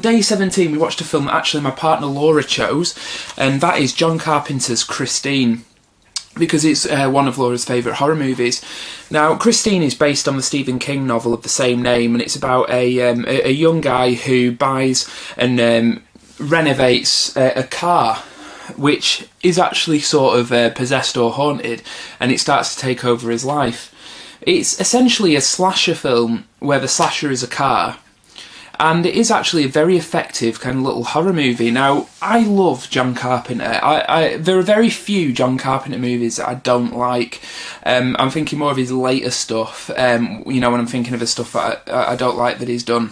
day 17 we watched a film that actually my partner Laura chose, and that is John Carpenter's Christine, because it's one of Laura's favourite horror movies. Now, Christine is based on the Stephen King novel of the same name, and it's about a young guy who buys and renovates a car, which is actually sort of possessed or haunted, and it starts to take over his life. It's essentially a slasher film where the slasher is a car, and it is actually a very effective kind of little horror movie. Now, I love John Carpenter. There are very few John Carpenter movies that I don't like. I'm thinking more of his later stuff, when I'm thinking of the stuff that I don't like that he's done.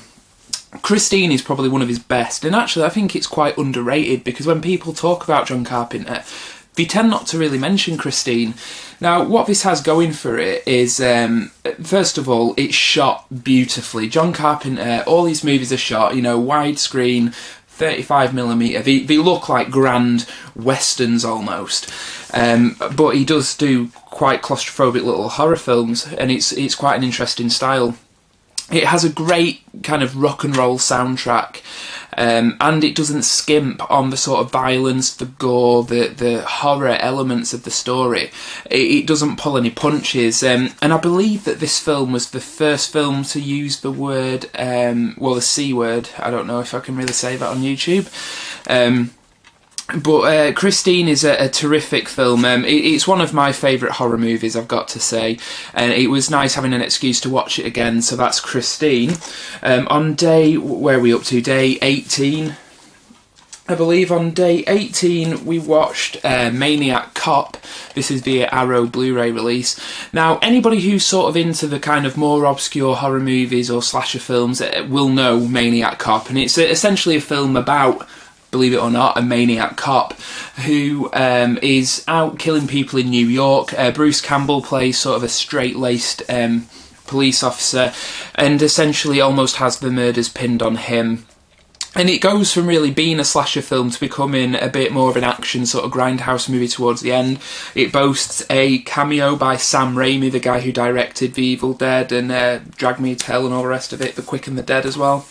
Christine is probably one of his best, and actually I think it's quite underrated, because when people talk about John Carpenter, they tend not to really mention Christine. Now, what this has going for it is, first of all, it's shot beautifully. John Carpenter, all these movies are shot, widescreen, 35mm. They look like grand westerns almost. But he does do quite claustrophobic little horror films, and it's quite an interesting style. It has a great kind of rock and roll soundtrack, and it doesn't skimp on the sort of violence, the gore, the horror elements of the story. It doesn't pull any punches, and I believe that this film was the first film to use the word, the C word. I don't know if I can really say that on YouTube. But Christine is a terrific film. It's one of my favourite horror movies, I've got to say, and it was nice having an excuse to watch it again. So that's Christine. On day, where are we up to? Day 18, I believe. On day 18 we watched Maniac Cop. This is the Arrow Blu-ray release. Now, anybody who's sort of into the kind of more obscure horror movies or slasher films will know Maniac Cop, and it's essentially a film about, believe it or not, a maniac cop who is out killing people in New York. Bruce Campbell plays sort of a straight-laced police officer, and essentially almost has the murders pinned on him. And it goes from really being a slasher film to becoming a bit more of an action sort of grindhouse movie towards the end. It boasts a cameo by Sam Raimi, the guy who directed The Evil Dead and Drag Me to Hell and all the rest of it, The Quick and the Dead as well.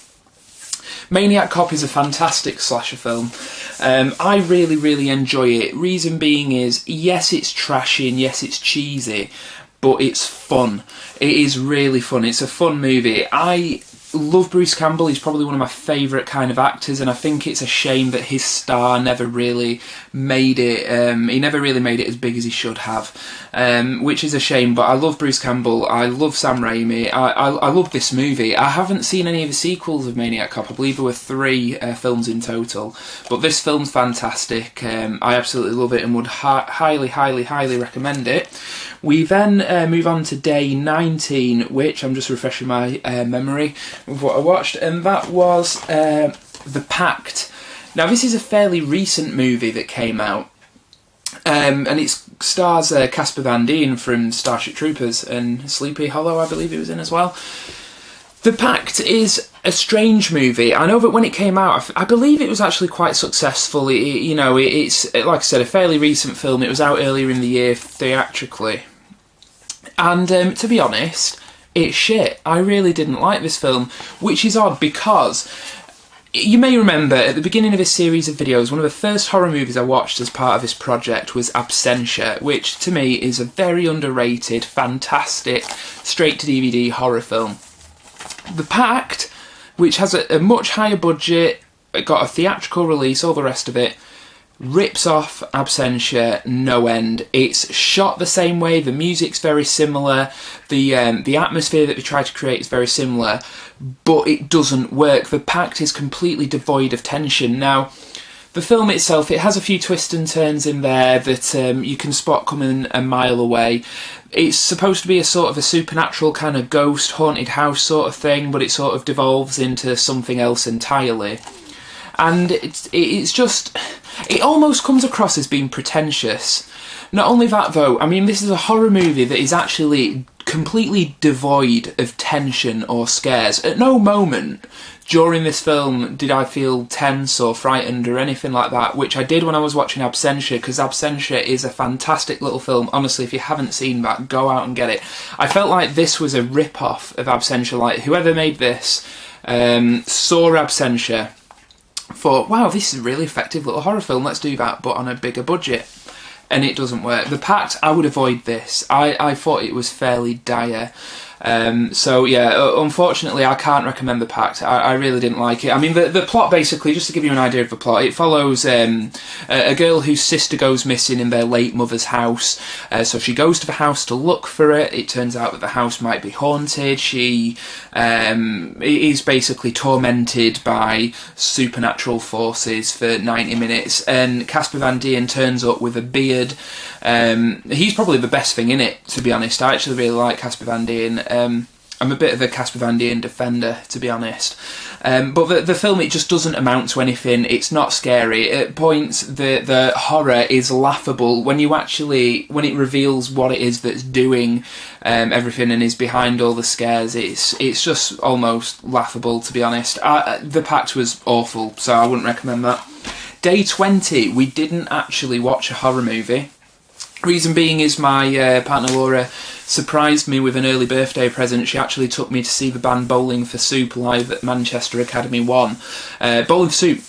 Maniac Cop is a fantastic slasher film. I really, really enjoy it. Reason being is, yes, it's trashy and yes, it's cheesy, but it's fun. It is really fun. It's a fun movie. I love Bruce Campbell. He's probably one of my favourite kind of actors, and I think it's a shame that his star never really made it. He never really made it as big as he should have, which is a shame. But I love Bruce Campbell. I love Sam Raimi. I love this movie. I haven't seen any of the sequels of Maniac Cop. I believe there were 3 films in total, but this film's fantastic. I absolutely love it and would highly, highly, highly recommend it. We then move on to day 19, which I'm just refreshing my memory of what I watched, and that was The Pact. Now, this is a fairly recent movie that came out, and it stars Casper Van Dien from Starship Troopers, and Sleepy Hollow, I believe he was in as well. The Pact is a strange movie. I know that when it came out, I believe it was actually quite successful. It's, like I said, a fairly recent film. It was out earlier in the year theatrically. And to be honest, it's shit. I really didn't like this film, which is odd because you may remember at the beginning of this series of videos, one of the first horror movies I watched as part of this project was Absentia, which to me is a very underrated, fantastic, straight-to-DVD horror film. The Pact, which has a much higher budget, it got a theatrical release, all the rest of it, rips off Absentia no end. It's shot the same way, the music's very similar, the atmosphere that they try to create is very similar, but it doesn't work. The Pact is completely devoid of tension. Now, the film itself, it has a few twists and turns in there that you can spot coming a mile away. It's supposed to be a sort of a supernatural kind of ghost, haunted house sort of thing, but it sort of devolves into something else entirely. And it's just, it almost comes across as being pretentious. Not only that though, I mean, this is a horror movie that is actually completely devoid of tension or scares. At no moment during this film did I feel tense or frightened or anything like that, which I did when I was watching Absentia, because Absentia is a fantastic little film. Honestly, if you haven't seen that, go out and get it. I felt like this was a rip-off of Absentia. Like, whoever made this saw Absentia thought, wow, this is a really effective little horror film, let's do that, but on a bigger budget. And it doesn't work. The Pact, I would avoid this. I thought it was fairly dire. So yeah, unfortunately I can't recommend The Pact. I really didn't like it. I mean, the plot, basically, just to give you an idea of the plot, it follows a girl whose sister goes missing in their late mother's house. So she goes to the house to look for it. It turns out that the house might be haunted. She is basically tormented by supernatural forces for 90 minutes, and Casper Van Dien turns up with a beard. He's probably the best thing in it, to be honest. I actually really like Casper Van Dien. I'm a bit of a Casper Van Dien defender, to be honest. But the film, it just doesn't amount to anything. It's not scary. At points, the horror is laughable when it reveals what it is that's doing everything and is behind all the scares. It's just almost laughable, to be honest. The Pact was awful, so I wouldn't recommend that. Day 20, we didn't actually watch a horror movie. Reason being is my partner Laura surprised me with an early birthday present. She actually took me to see the band Bowling for Soup live at Manchester Academy 1. Bowling for Soup,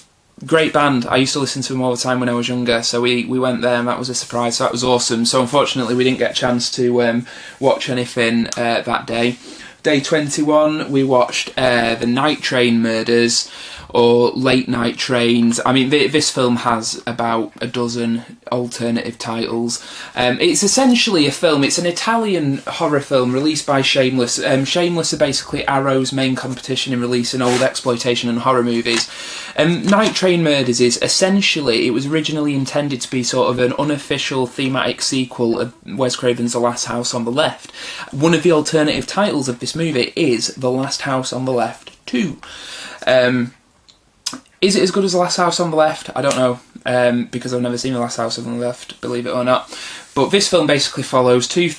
great band. I used to listen to them all the time when I was younger, so we went there and that was a surprise, so that was awesome. So unfortunately we didn't get a chance to watch anything that day. Day 21, we watched The Night Train Murders, or Late Night Trains. I mean, this film has about a dozen alternative titles. It's essentially a film, it's an Italian horror film released by Shameless. Shameless are basically Arrow's main competition in releasing old exploitation and horror movies. Night Train Murders is essentially, it was originally intended to be sort of an unofficial thematic sequel of Wes Craven's The Last House on the Left. One of the alternative titles of this movie is The Last House on the Left 2. Is it as good as The Last House on the Left? I don't know, because I've never seen The Last House on the Left, believe it or not. But this film basically follows two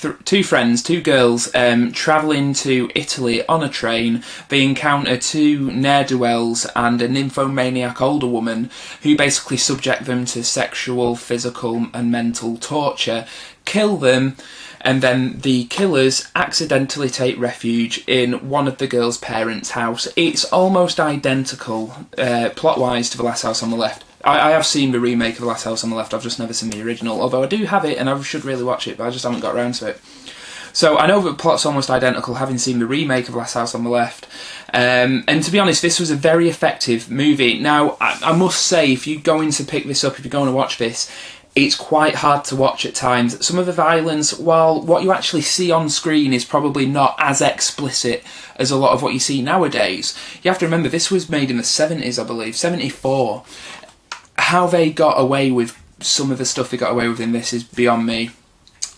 friends, two girls, travelling to Italy on a train. They encounter two ne'er-do-wells and a nymphomaniac older woman who basically subject them to sexual, physical and mental torture, kill them, and then the killers accidentally take refuge in one of the girls' parents' house. It's almost identical, plot-wise, to The Last House on the Left. I have seen the remake of The Last House on the Left, I've just never seen the original, although I do have it and I should really watch it, but I just haven't got around to it. So I know that the plot's almost identical, having seen the remake of Last House on the Left. And to be honest, this was a very effective movie. Now, I must say, if you're going to pick this up, if you're going to watch this, it's quite hard to watch at times. Some of the violence, while what you actually see on screen is probably not as explicit as a lot of what you see nowadays, you have to remember this was made in the 70s, I believe, 74. How they got away with some of the stuff they got away with in this is beyond me.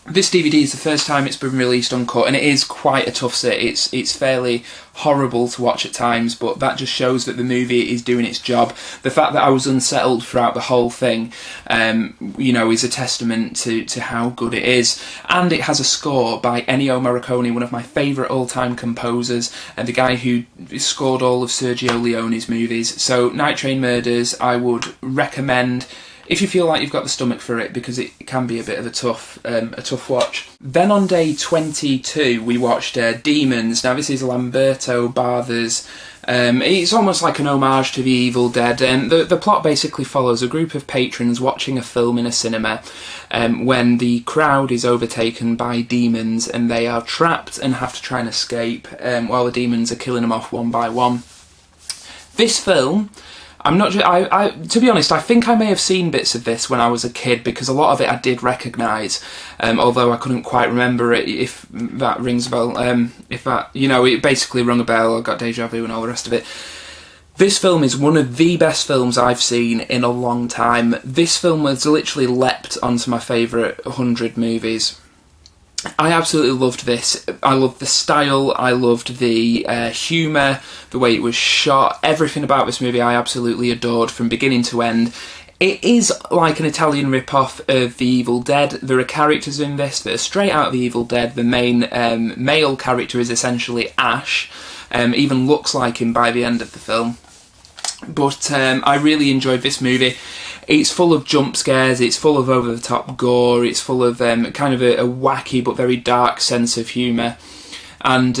This DVD is the first time it's been released uncut, and it is quite a tough sit. It's fairly horrible to watch at times, but that just shows that the movie is doing its job. The fact that I was unsettled throughout the whole thing, is a testament to how good it is. And it has a score by Ennio Morricone, one of my favourite all-time composers, and the guy who scored all of Sergio Leone's movies. So Night Train Murders, I would recommend if you feel like you've got the stomach for it, because it can be a bit of a tough watch. Then on day 22 we watched Demons. Now this is Lamberto Bava's. It's almost like an homage to The Evil Dead. The plot basically follows a group of patrons watching a film in a cinema when the crowd is overtaken by demons and they are trapped and have to try and escape while the demons are killing them off one by one. This film, I'm not. To be honest, I think I may have seen bits of this when I was a kid, because a lot of it I did recognise, although I couldn't quite remember it. If that rings a bell, it basically rung a bell. I got deja vu and all the rest of it. This film is one of the best films I've seen in a long time. This film has literally leapt onto my favourite 100 movies. I absolutely loved this. I loved the style, I loved the humour, the way it was shot, everything about this movie I absolutely adored from beginning to end. It is like an Italian rip-off of The Evil Dead. There are characters in this that are straight out of The Evil Dead. The main male character is essentially Ash, even looks like him by the end of the film. But I really enjoyed this movie. It's full of jump scares, it's full of over-the-top gore, it's full of kind of a wacky but very dark sense of humour. And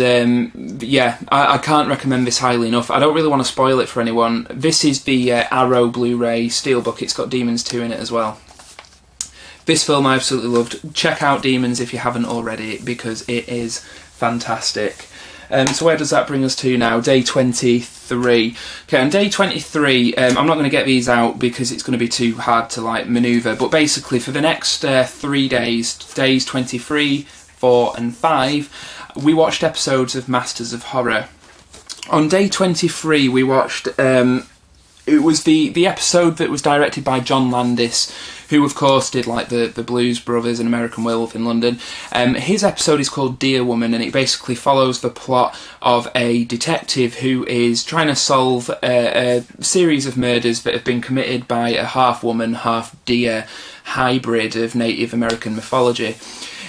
yeah, I can't recommend this highly enough. I don't really want to spoil it for anyone. This is the Arrow Blu-ray Steelbook. It's got Demons 2 in it as well. This film I absolutely loved. Check out Demons if you haven't already, because it is fantastic. So where does that bring us to now? Day 23. Okay, on day 23, I'm not going to get these out because it's going to be too hard to like manoeuvre, but basically for the next 3 days, days 23, 4 and 5, we watched episodes of Masters of Horror. On day 23 we watched, it was the episode that was directed by John Landis, who of course did like the Blues Brothers and American Werewolf in London. His episode is called Dear Woman, and it basically follows the plot of a detective who is trying to solve a series of murders that have been committed by a half woman, half deer hybrid of Native American mythology.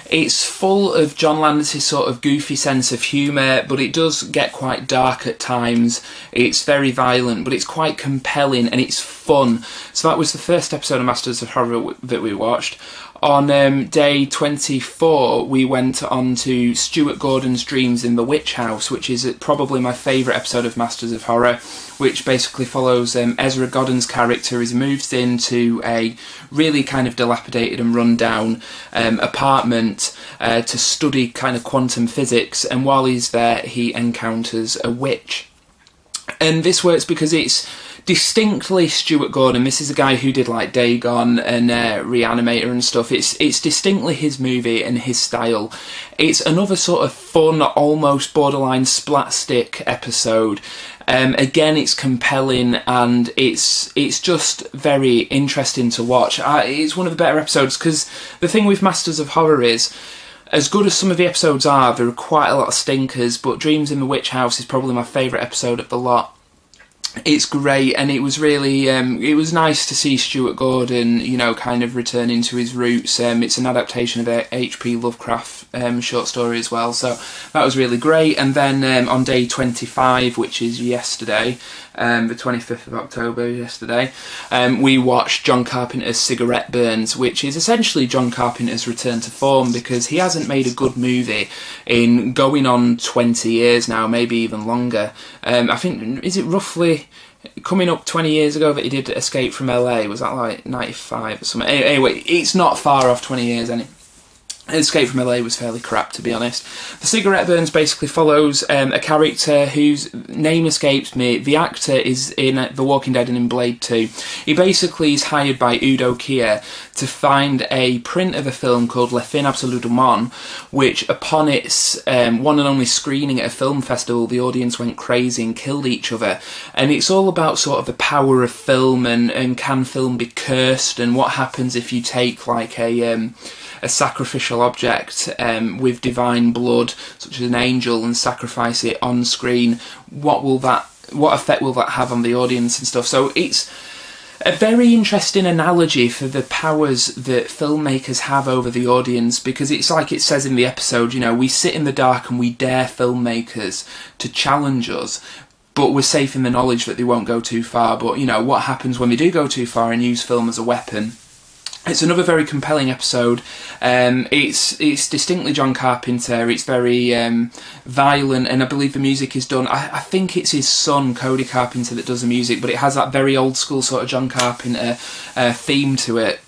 It's full of John Landis' sort of goofy sense of humour, but it does get quite dark at times. It's very violent, but it's quite compelling and it's fun. So that was the first episode of Masters of Horror that we watched. On day 24, we went on to Stuart Gordon's Dreams in the Witch House, which is probably my favourite episode of Masters of Horror, which basically follows Ezra Godden's character as he moves into a really kind of dilapidated and run-down apartment to study kind of quantum physics, and while he's there, he encounters a witch. And this works because it's distinctly Stuart Gordon. This is a guy who did like Dagon and Reanimator and stuff. It's distinctly his movie and his style. It's another sort of fun, almost borderline splatstick episode. Again, it's compelling and it's just very interesting to watch. It's one of the better episodes because the thing with Masters of Horror is, as good as some of the episodes are, there are quite a lot of stinkers, but Dreams in the Witch House is probably my favourite episode of the lot. It's great, and it was really, it was nice to see Stuart Gordon, you know, kind of returning to his roots. It's an adaptation of a H.P. Lovecraft short story as well, so that was really great. And then on day 25, which is yesterday, the 25th of October, yesterday, we watched John Carpenter's Cigarette Burns, which is essentially John Carpenter's return to form, because he hasn't made a good movie in going on 20 years now, maybe even longer. I think, is it roughly coming up 20 years ago that he did Escape from LA? Was that like 95 or something? Anyway, it's not far off 20 years, any. Escape from LA was fairly crap, to be honest. The Cigarette Burns basically follows a character whose name escapes me. The actor is in The Walking Dead and in Blade 2. He basically is hired by Udo Kier to find a print of a film called Le Fin Absolu du Monde, which upon its one and only screening at a film festival, the audience went crazy and killed each other. And it's all about sort of the power of film and can film be cursed, and what happens if you take like a sacrificial object with divine blood, such as an angel, and sacrifice it on screen. What effect will that have on the audience and stuff? So it's a very interesting analogy for the powers that filmmakers have over the audience, because it's like it says in the episode, you know, we sit in the dark and we dare filmmakers to challenge us, but we're safe in the knowledge that they won't go too far. But, you know, what happens when they do go too far and use film as a weapon? It's another very compelling episode. It's distinctly John Carpenter. It's very violent, and I believe the music is done. I think it's his son, Cody Carpenter, that does the music, but it has that very old school sort of John Carpenter theme to it.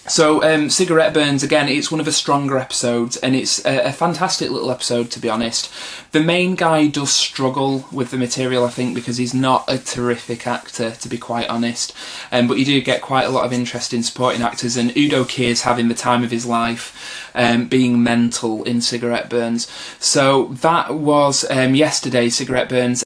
So Cigarette Burns, again, it's one of the stronger episodes, and it's a fantastic little episode, to be honest. The main guy does struggle with the material, I think, because he's not a terrific actor, to be quite honest. But you do get quite a lot of interesting supporting actors, and Udo Kier's having the time of his life, being mental in Cigarette Burns. So that was yesterday, Cigarette Burns.